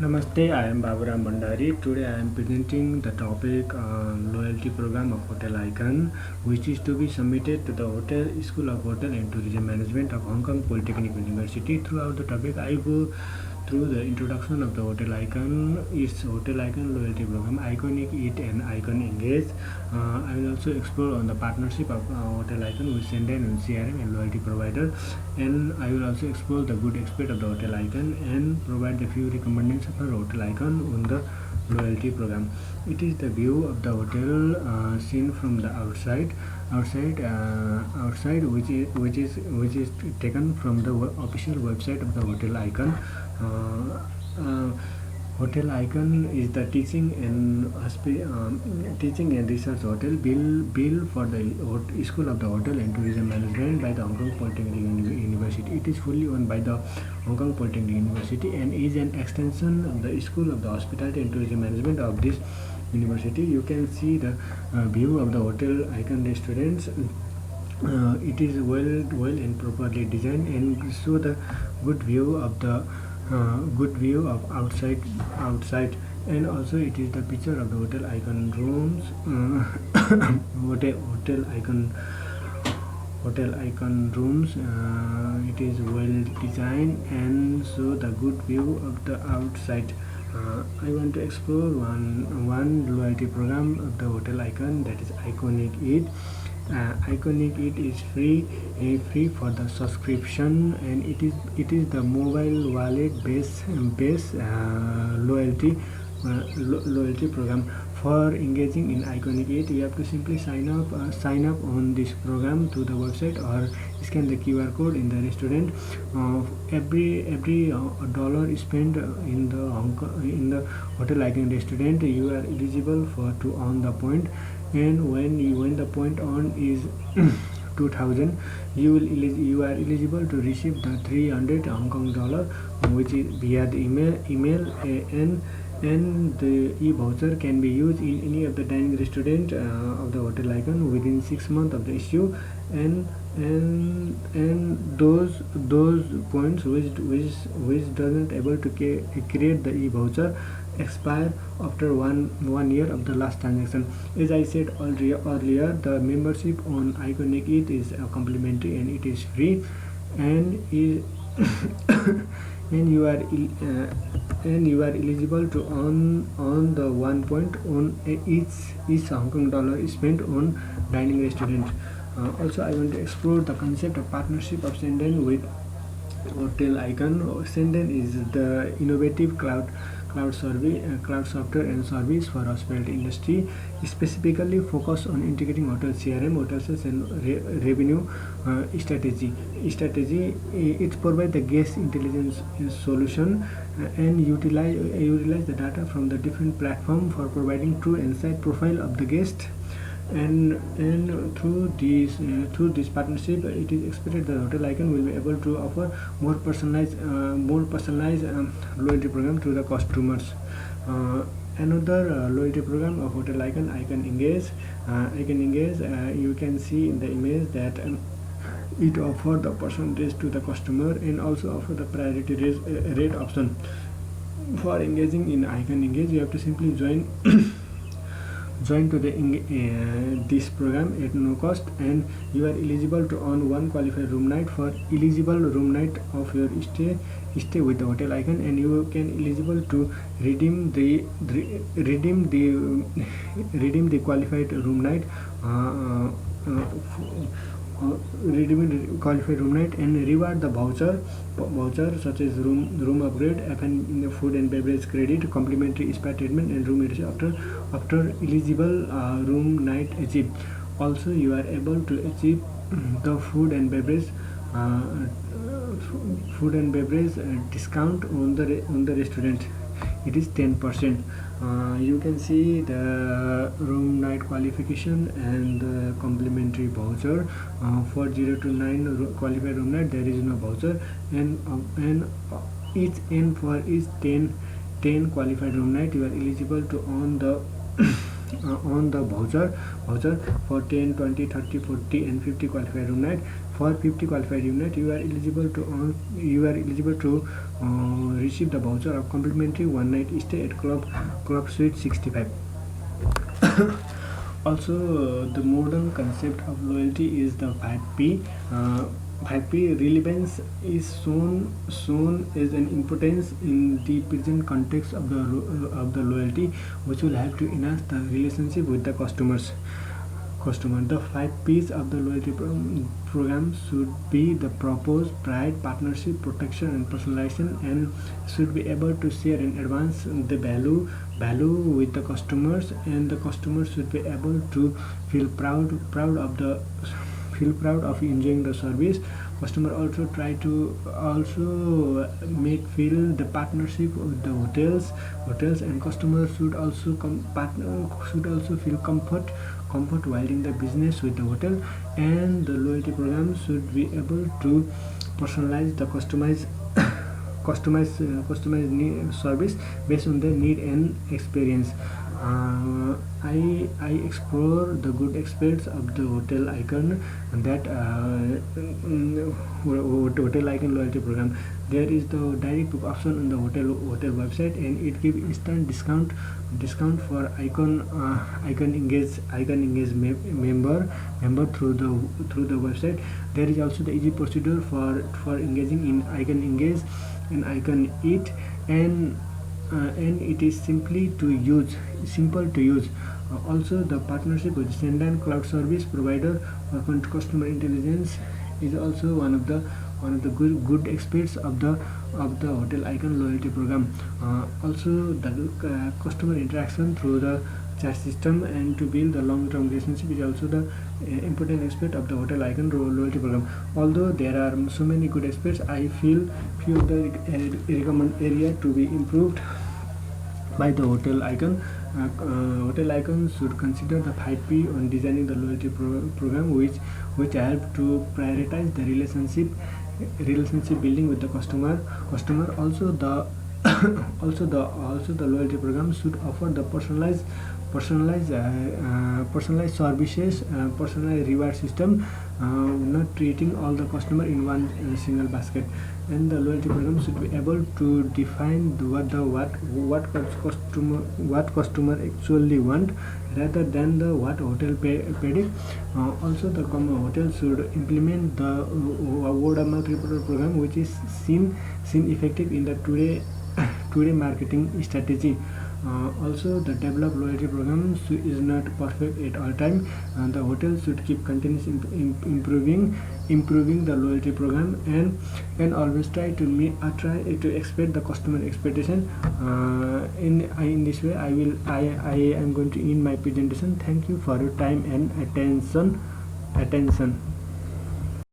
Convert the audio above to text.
Namaste, I am Baburam Bandari. Today I am presenting the topic loyalty program of Hotel Icon, which is to be submitted to the Hotel School of Hotel and Tourism Management of Hong Kong Polytechnic University. Throughout the topic, I go through the introduction of the Hotel Icon, its Hotel Icon loyalty program, Iconic Eat and Icon Engage. I will also explore on the partnership of Hotel Icon with Senden and CRM and loyalty provider, and I will also explore the good aspect of the Hotel Icon and provide a few recommendations for Hotel Icon on the loyalty program. It is the view of the hotel seen from the outside, which is taken from the official website of the Hotel Icon. Hotel Icon is the teaching and research hotel built for the School of the Hotel and Tourism Management by the Hong Kong Polytechnic University. It is fully owned by the Hong Kong Polytechnic University and is an extension of the School of the Hospitality and Tourism Management of this university. You can see the view of the Hotel Icon restaurants. It is well and properly designed and show the good view of outside, and also it is the picture of the Hotel Icon rooms. Hotel Icon rooms. It is well designed and show the good view of the outside. I want to explore one loyalty program of the Hotel Icon, that is Iconic Eat. Iconic Eat is free for the subscription, and it is the mobile wallet based loyalty program. For engaging in Iconic Eat, you have to simply sign up on this program through the website or scan the QR code in the restaurant. Every dollar spent in the Hotel Icon restaurant, you are eligible to earn the point. And when the point on is 2000, you are eligible to receive the 300 Hong Kong dollar, which is via the email, and the e-voucher can be used in any of the dining restaurant of the Hotel Icon within 6 months of the issue, and those points which doesn't able to create the e-voucher expire after one year of the last transaction. As I said earlier, the membership on Iconic Eat is complimentary and it is free, and and you are eligible to earn the 1 point on each Hong Kong dollar spent on dining restaurant. Also, I want to explore the concept of partnership of Senden with Hotel Icon. Senden is the innovative cloud software and service for hospitality industry, specifically focused on integrating hotel CRM, hotel sales, and revenue strategy. It provides the guest intelligence solution and utilize the data from the different platform for providing true insight profile of the guest. And through this partnership, it is expected that Hotel Icon will be able to offer more personalized loyalty program to the customers. Another loyalty program of Hotel Icon, Icon Engage. You can see in the image that it offers the percentage to the customer and also offer the priority rate option. For engaging in Icon Engage, you have to simply join to this program at no cost, and you are eligible to earn one qualified room night for eligible room night of your stay with the Hotel Icon, and you can eligible to redeem the qualified room night. Redeeming qualified room night and reward the voucher such as room upgrade, FN food and beverage credit, complimentary spa treatment, and room leadership after eligible room night achieved. Also, you are able to achieve the food and beverage discount on the restaurant. It is 10%. You can see the room night qualification and the complimentary voucher. For 0 to 9 qualified room night, there is no voucher, and for each 10 qualified room night, you are eligible to earn the on the voucher for 10, 20, 30, 40 and 50 qualified room night. For 50 qualified unit, you are eligible to receive the voucher of complimentary one night stay at Club Suite 65. Also, the modern concept of loyalty is the 5P. 5P relevance is shown as an importance in the present context of the loyalty, which will help to enhance the relationship with the customer. The 5Ps of the loyalty program should be the purpose, pride, partnership, protection, and personalization, and should be able to share and advance the value with the customers, and the customers should be able to feel proud of enjoying the service. Customer also try to make feel the partnership with the hotels, and customers should also feel comfort while in the business with the hotel. And the loyalty program should be able to customize service based on the need and experience. I explore the good aspects of the hotel icon that hotel icon loyalty program. There is the direct book option on the hotel website, and it gives instant discount for icon engage member through the website. There is also the easy procedure for engaging in icon engage and icon eat, and it is simple to use. Also, the partnership with Sendan cloud service provider for customer intelligence is also one of the good aspects of the hotel icon loyalty program. Also, the customer interaction through the chat system and to build the long-term relationship is also the important aspect of the hotel icon loyalty program. Although there are so many good aspects, I feel few of the recommend area to be improved by the hotel icon. Hotel icon should consider the 5P on designing the loyalty program, which help to prioritize the relationship building with the customer. Also, the loyalty program should offer the personalized services, personalized reward system, not treating all the customer in one single basket. And the loyalty program should be able to define what customer actually want rather than the what hotel predict. Also, the hotel should implement the word of mouth referral program, which is seen effective in the today marketing strategy. Also, the developed loyalty program is not perfect at all time. The hotel should keep continuously improving the loyalty program, and always try to expect the customer expectation. In this way, I am going to end my presentation. Thank you for your time and attention.